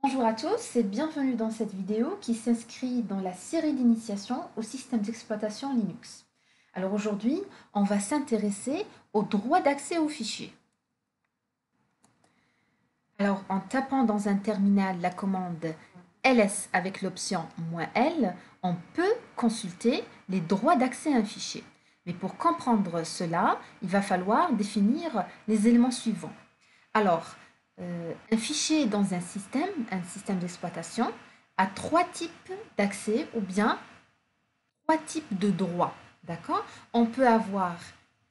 Bonjour à tous et bienvenue dans cette vidéo qui s'inscrit dans la série d'initiation au système d'exploitation Linux. Alors aujourd'hui, on va s'intéresser au droit d'accès aux fichiers. Alors en tapant dans un terminal la commande ls avec l'option "-l", on peut consulter les droits d'accès à un fichier. Mais pour comprendre cela, il va falloir définir les éléments suivants. Alors, un fichier dans un système d'exploitation, a trois types d'accès ou bien trois types de droits. D'accord? On peut avoir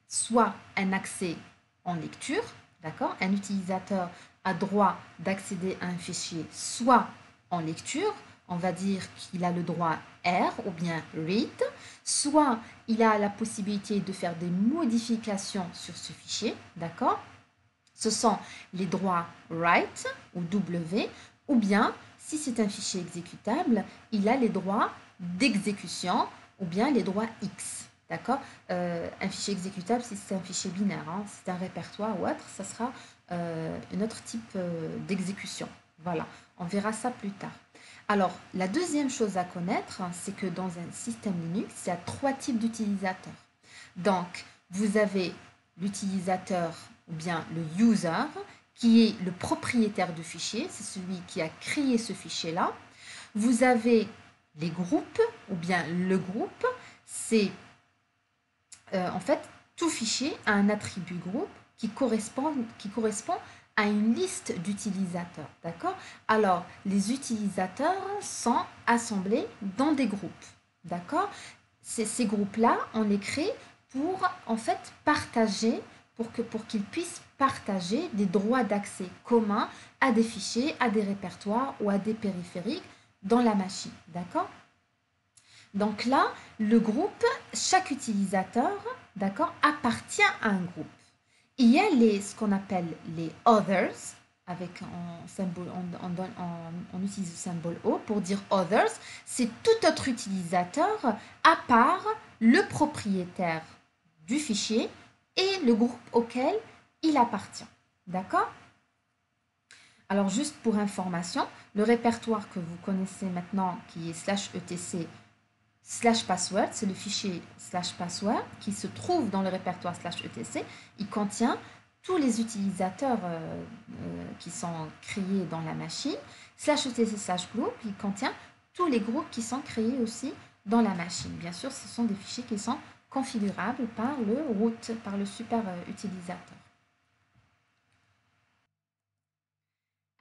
soit un accès en lecture, d'accord? Un utilisateur a droit d'accéder à un fichier soit en lecture, on va dire qu'il a le droit R ou bien read, soit il a la possibilité de faire des modifications sur ce fichier, d'accord? Ce sont les droits write ou W, ou bien, si c'est un fichier exécutable, il a les droits d'exécution ou bien les droits X. D'accord? Un fichier exécutable, si c'est un fichier binaire, hein, si c'est un répertoire ou autre, ça sera un autre type d'exécution. Voilà, on verra ça plus tard. Alors, la deuxième chose à connaître, c'est que dans un système Linux, il y a trois types d'utilisateurs. Donc, vous avez l'utilisateur ou bien le user, qui est le propriétaire du fichier, c'est celui qui a créé ce fichier-là. Vous avez les groupes ou bien le groupe, c'est en fait tout fichier a un attribut groupe qui correspond à une liste d'utilisateurs. D'accord? Alors, les utilisateurs sont assemblés dans des groupes. D'accord? Ces groupes-là, on les crée pour en fait partager, pour qu'ils puissent partager des droits d'accès communs à des fichiers, à des répertoires ou à des périphériques dans la machine. D'accord? Donc là, le groupe, chaque utilisateur, d'accord, appartient à un groupe. Il y a ce qu'on appelle les others, avec on utilise le symbole O pour dire others, c'est tout autre utilisateur à part le propriétaire du fichier et le groupe auquel il appartient. D'accord? Alors juste pour information, le répertoire que vous connaissez maintenant qui est /etc /password, c'est le fichier /password qui se trouve dans le répertoire /etc. Il contient tous les utilisateurs qui sont créés dans la machine. /etc/group, il contient tous les groupes qui sont créés aussi dans la machine. Bien sûr, ce sont des fichiers qui sont configurables par le root, par le super utilisateur.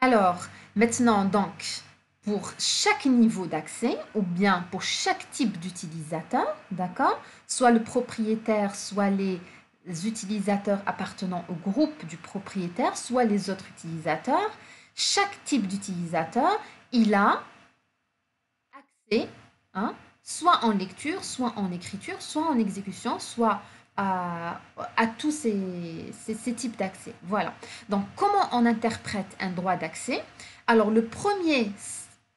Alors, maintenant, donc, pour chaque niveau d'accès ou bien pour chaque type d'utilisateur, d'accord, soit le propriétaire, soit les utilisateurs appartenant au groupe du propriétaire, soit les autres utilisateurs, chaque type d'utilisateur, il a accès, hein, soit en lecture, soit en écriture, soit en exécution, soit à tous ces types d'accès. Voilà. Donc, comment on interprète un droit d'accès? Alors, le premier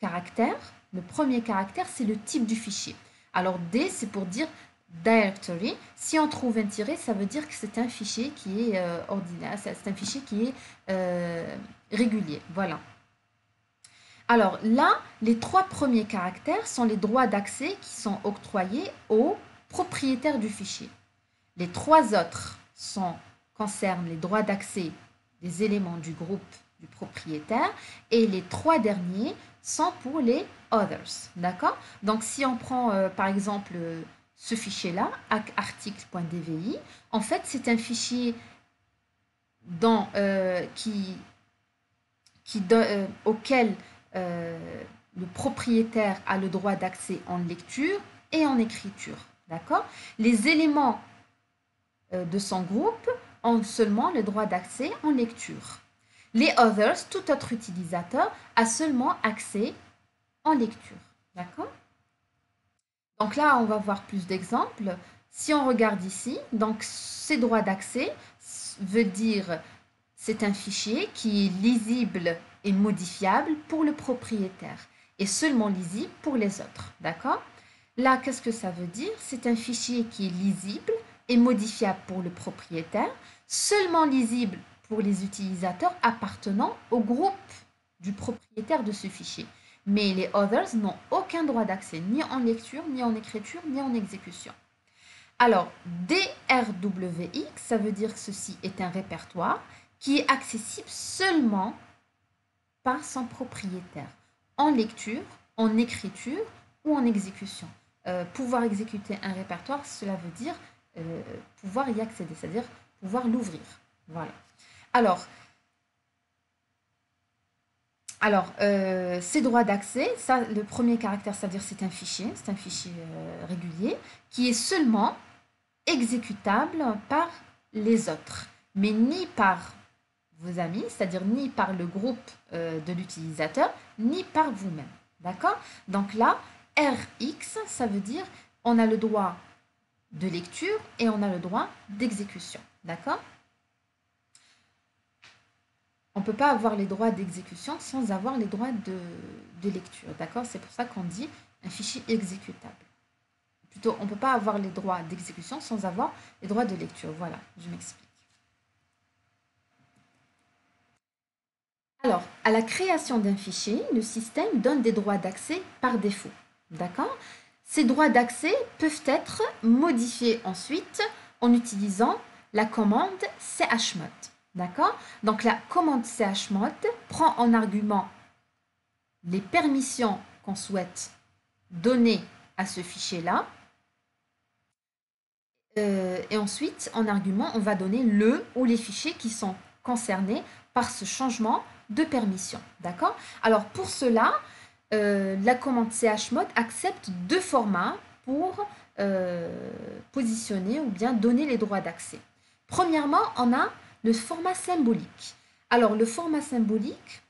caractère, c'est le type du fichier. Alors, D, c'est pour dire directory. Si on trouve un tiret, ça veut dire que c'est un fichier qui est ordinaire, c'est un fichier qui est régulier. Voilà. Alors là, les trois premiers caractères sont les droits d'accès qui sont octroyés au propriétaire du fichier. Les trois autres concernent les droits d'accès des éléments du groupe du propriétaire et les trois derniers sont pour les others. D'accord? Donc si on prend par exemple ce fichier-là, article.dvi, en fait c'est un fichier auquel le propriétaire a le droit d'accès en lecture et en écriture. D'accord? Les éléments de son groupe ont seulement le droit d'accès en lecture. Les others, tout autre utilisateur, a seulement accès en lecture. D'accord? Donc là, on va voir plus d'exemples. Si on regarde ici, donc ces droits d'accès veut dire c'est un fichier qui est lisible et modifiable pour le propriétaire et seulement lisible pour les autres. D'accord? Là, qu'est-ce que ça veut dire? C'est un fichier qui est lisible et modifiable pour le propriétaire, seulement lisible pour les utilisateurs appartenant au groupe du propriétaire de ce fichier. Mais les others n'ont aucun droit d'accès, ni en lecture, ni en écriture, ni en exécution. Alors, DRWX, ça veut dire que ceci est un répertoire qui est accessible seulement par son propriétaire, en lecture, en écriture ou en exécution. Pouvoir exécuter un répertoire, cela veut dire pouvoir y accéder, c'est-à-dire pouvoir l'ouvrir. Voilà. Alors ces droits d'accès, ça, le premier caractère, c'est-à-dire c'est un fichier régulier qui est seulement exécutable par les autres, mais ni par vos amis, c'est-à-dire ni par le groupe de l'utilisateur, ni par vous-même. D'accord? Donc là, RX, ça veut dire on a le droit de lecture et on a le droit d'exécution. D'accord? On ne peut pas avoir les droits d'exécution sans avoir les droits de lecture. D'accord? C'est pour ça qu'on dit un fichier exécutable. Plutôt, on ne peut pas avoir les droits d'exécution sans avoir les droits de lecture. Voilà, je m'explique. Alors, à la création d'un fichier, le système donne des droits d'accès par défaut. D'accord? Ces droits d'accès peuvent être modifiés ensuite en utilisant la commande chmod. D'accord? Donc, la commande chmod prend en argument les permissions qu'on souhaite donner à ce fichier-là. Et ensuite, en argument, on va donner le ou les fichiers qui sont concernés par ce changement de permission. D'accord? Alors, pour cela, la commande chmod accepte deux formats pour positionner ou bien donner les droits d'accès. Premièrement, on a le format symbolique. Alors, le format symbolique,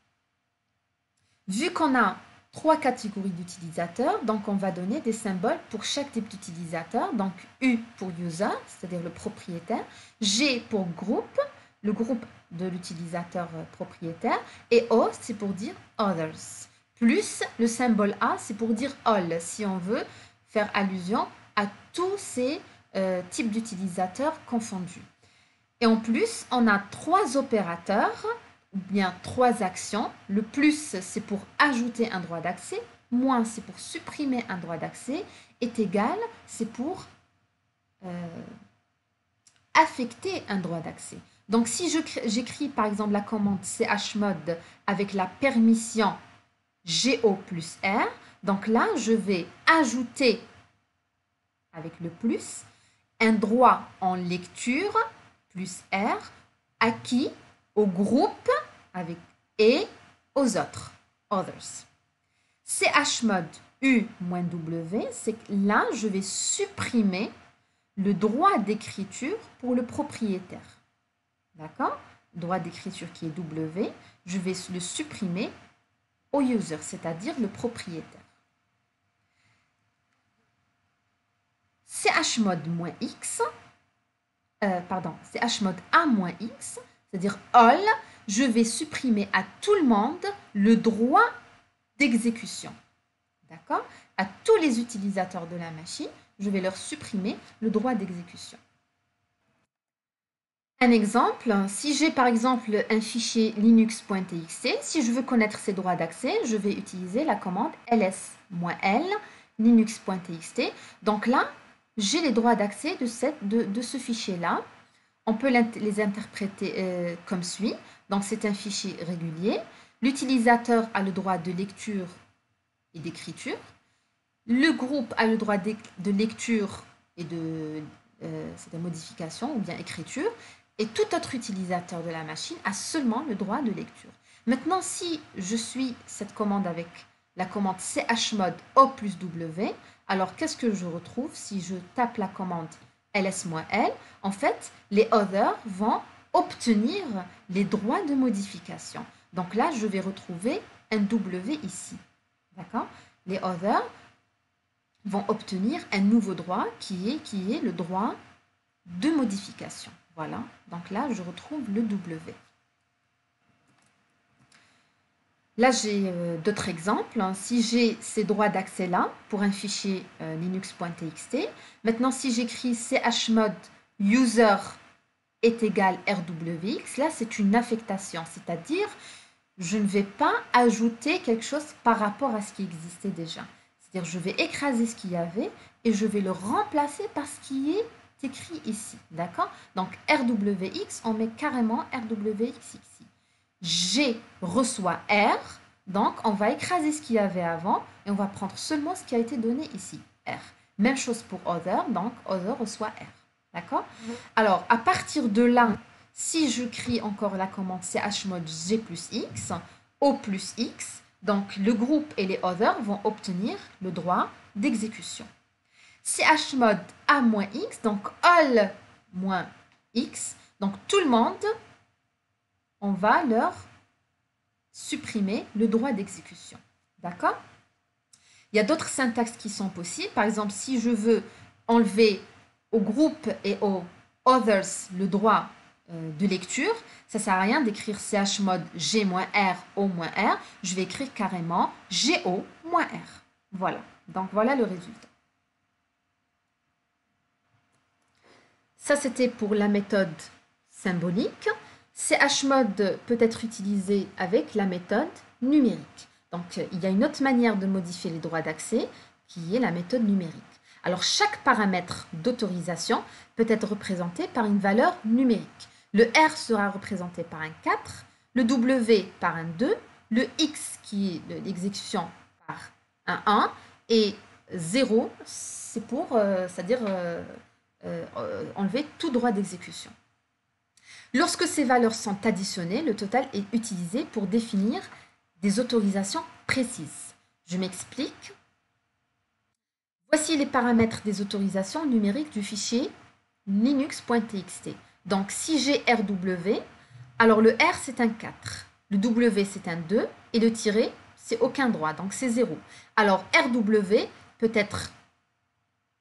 vu qu'on a trois catégories d'utilisateurs, donc on va donner des symboles pour chaque type d'utilisateur. Donc U pour user, c'est-à-dire le propriétaire, G pour groupe, le groupe de l'utilisateur propriétaire, et O, c'est pour dire others. Plus le symbole A, c'est pour dire all, si on veut faire allusion à tous ces types d'utilisateurs confondus. Et en plus, on a trois opérateurs, ou bien trois actions. Le plus, c'est pour ajouter un droit d'accès. Moins, c'est pour supprimer un droit d'accès. Est égal, c'est pour affecter un droit d'accès. Donc, si j'écris par exemple la commande chmod avec la permission go plus r, donc là, je vais ajouter avec le plus un droit en lecture plus r à qui? Au groupe avec et aux autres, others. Chmod U-W, c'est que là, je vais supprimer le droit d'écriture pour le propriétaire. D'accord? Droit d'écriture qui est W, je vais le supprimer au user, c'est-à-dire le propriétaire. Chmod-X, chmod A-X, c'est-à-dire all, je vais supprimer à tout le monde le droit d'exécution. D'accord? À tous les utilisateurs de la machine, je vais leur supprimer le droit d'exécution. Un exemple, si j'ai par exemple un fichier linux.txt, si je veux connaître ses droits d'accès, je vais utiliser la commande ls-l linux.txt. Donc là, j'ai les droits d'accès de ce fichier-là. On peut les interpréter comme suit. Donc, c'est un fichier régulier. L'utilisateur a le droit de lecture et d'écriture. Le groupe a le droit de lecture et de modification ou bien écriture. Et tout autre utilisateur de la machine a seulement le droit de lecture. Maintenant, si je suis cette commande avec la commande chmod O plus W, alors qu'est-ce que je retrouve si je tape la commande ls-l? En fait, les others vont obtenir les droits de modification. Donc là, je vais retrouver un W ici. D'accord? Les others vont obtenir un nouveau droit qui est le droit de modification. Voilà, donc là, je retrouve le W. Là, j'ai d'autres exemples. Si j'ai ces droits d'accès-là pour un fichier linux.txt, maintenant, si j'écris chmod user est égal rwx, là, c'est une affectation, c'est-à-dire je ne vais pas ajouter quelque chose par rapport à ce qui existait déjà. C'est-à-dire, je vais écraser ce qu'il y avait et je vais le remplacer par ce qui est écrit ici. D'accord? Donc, RWX, on met carrément RWX ici. G reçoit R, donc on va écraser ce qu'il y avait avant et on va prendre seulement ce qui a été donné ici, R. Même chose pour Other, donc Other reçoit R. D'accord? Alors, à partir de là, si je crie encore la commande chmod G plus X, O plus X, donc le groupe et les Other vont obtenir le droit d'exécution. Chmod A moins X, donc all moins X, donc tout le monde, on va leur supprimer le droit d'exécution. D'accord? Il y a d'autres syntaxes qui sont possibles. Par exemple, si je veux enlever au groupe et aux others le droit de lecture, ça ne sert à rien d'écrire chmod G-R, O-R. Je vais écrire carrément GO-R. Voilà. Donc, voilà le résultat. Ça, c'était pour la méthode symbolique. Chmod peut être utilisé avec la méthode numérique. Donc, il y a une autre manière de modifier les droits d'accès qui est la méthode numérique. Alors, chaque paramètre d'autorisation peut être représenté par une valeur numérique. Le R sera représenté par un 4, le W par un 2, le X qui est l'exécution par un 1 et 0, c'est pour, c'est-à-dire enlever tout droit d'exécution. Lorsque ces valeurs sont additionnées, le total est utilisé pour définir des autorisations précises. Je m'explique. Voici les paramètres des autorisations numériques du fichier linux.txt. Donc, si j'ai RW, alors le R c'est un 4, le W c'est un 2 et le tiret c'est aucun droit, donc c'est 0. Alors, RW peut être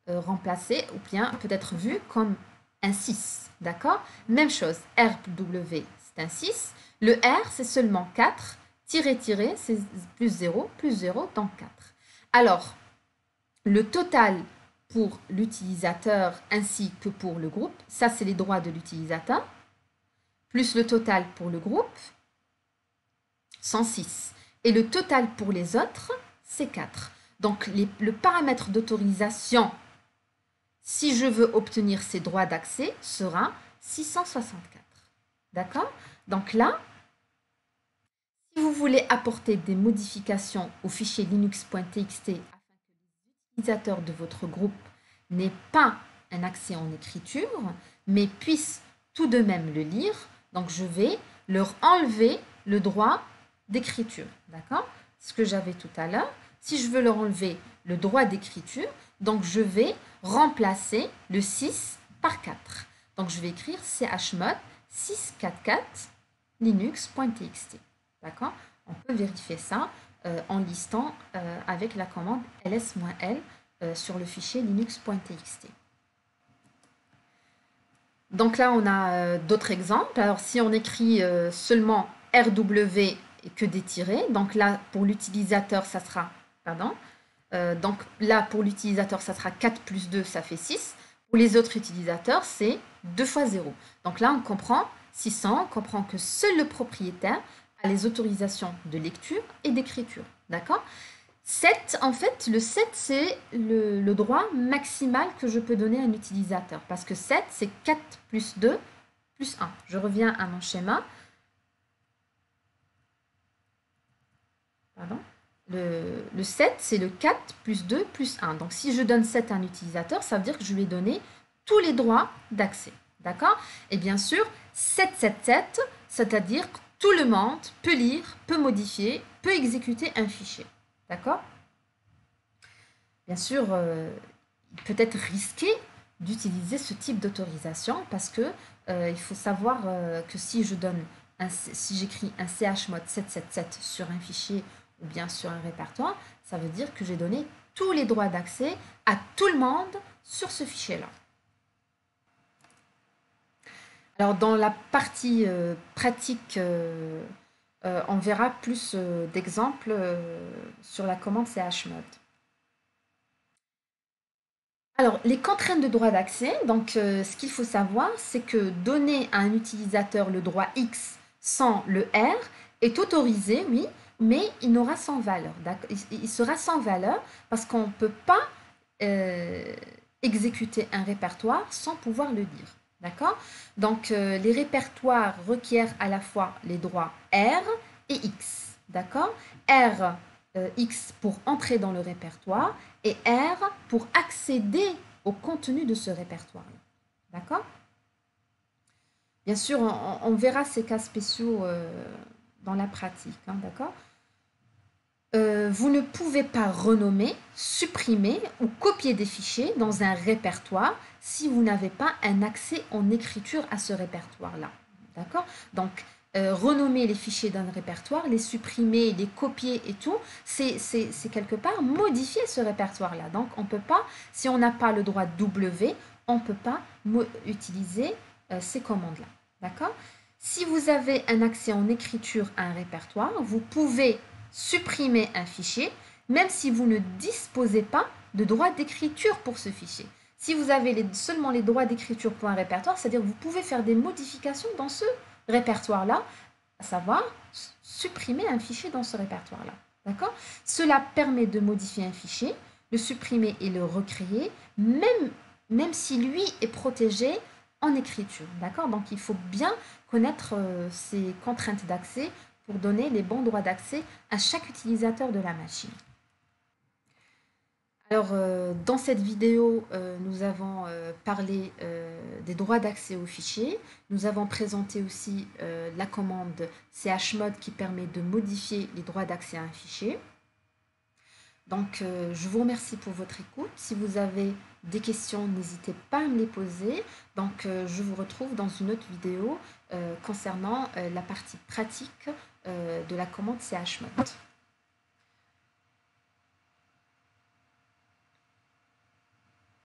remplacé ou bien peut être vu comme un 6. D'accord? Même chose, RW c'est un 6, le R c'est seulement 4, tiret, c'est plus 0, donc 4. Alors, le total pour l'utilisateur ainsi que pour le groupe, ça c'est les droits de l'utilisateur, plus le total pour le groupe, 106. Et le total pour les autres, c'est 4. Donc le paramètre d'autorisation, si je veux obtenir ces droits d'accès, sera 664. D'accord? Donc là, si vous voulez apporter des modifications au fichier linux.txt afin que les utilisateurs de votre groupe n'aient pas un accès en écriture, mais puissent tout de même le lire, donc je vais leur enlever le droit d'écriture. D'accord? Ce que j'avais tout à l'heure. Si je veux leur enlever le droit d'écriture, donc je vais remplacer le 6 par 4. Donc je vais écrire chmod 644 linux.txt. D'accord? On peut vérifier ça en listant avec la commande ls-l sur le fichier linux.txt. Donc là, on a d'autres exemples. Alors, si on écrit seulement RW et que des tirets, donc là, pour l'utilisateur, ça sera, donc là, pour l'utilisateur, ça sera 4 plus 2, ça fait 6. Pour les autres utilisateurs, c'est 2 fois 0. Donc là, on comprend 600, on comprend que seul le propriétaire a les autorisations de lecture et d'écriture. D'accord? 7, en fait, le 7, c'est le droit maximal que je peux donner à un utilisateur. Parce que 7, c'est 4 plus 2 plus 1. Je reviens à mon schéma. Pardon. Le 7, c'est le 4 plus 2 plus 1. Donc, si je donne 7 à un utilisateur, ça veut dire que je lui ai donné tous les droits d'accès. D'accord? Et bien sûr, 777, c'est-à-dire que tout le monde peut lire, peut modifier, peut exécuter un fichier. D'accord? Bien sûr, il peut être risqué d'utiliser ce type d'autorisation parce que il faut savoir que si j'écris un chmod 777 sur un fichier ou bien sur un répertoire, ça veut dire que j'ai donné tous les droits d'accès à tout le monde sur ce fichier-là. Alors, dans la partie pratique, on verra plus d'exemples sur la commande chmod. Alors, les contraintes de droit d'accès, donc ce qu'il faut savoir, c'est que donner à un utilisateur le droit X sans le R est autorisé, oui, mais il n'aura sans valeur. Il sera sans valeur parce qu'on ne peut pas exécuter un répertoire sans pouvoir le lire. D'accord? Donc, les répertoires requièrent à la fois les droits R et X. D'accord? R, X pour entrer dans le répertoire et R pour accéder au contenu de ce répertoire-là. D'accord? Bien sûr, on verra ces cas spéciaux dans la pratique. Hein, d'accord? Vous ne pouvez pas renommer, supprimer ou copier des fichiers dans un répertoire si vous n'avez pas un accès en écriture à ce répertoire-là. D'accord? Donc, renommer les fichiers d'un répertoire, les supprimer, les copier et tout, c'est quelque part modifier ce répertoire-là. Donc, on ne peut pas, si on n'a pas le droit W, on ne peut pas utiliser ces commandes-là. D'accord? Si vous avez un accès en écriture à un répertoire, vous pouvez supprimer un fichier, même si vous ne disposez pas de droit d'écriture pour ce fichier. Si vous avez seulement les droits d'écriture pour un répertoire, c'est-à-dire que vous pouvez faire des modifications dans ce répertoire-là, à savoir supprimer un fichier dans ce répertoire-là. D'accord? Cela permet de modifier un fichier, le supprimer et le recréer, même si lui est protégé en écriture. D'accord? Donc il faut bien connaître ces contraintes d'accès pour donner les bons droits d'accès à chaque utilisateur de la machine. Alors, dans cette vidéo, nous avons parlé des droits d'accès aux fichiers. Nous avons présenté aussi la commande chmod qui permet de modifier les droits d'accès à un fichier. Donc, je vous remercie pour votre écoute. Si vous avez des questions, n'hésitez pas à me les poser. Donc, je vous retrouve dans une autre vidéo concernant la partie pratique de la commande chmod.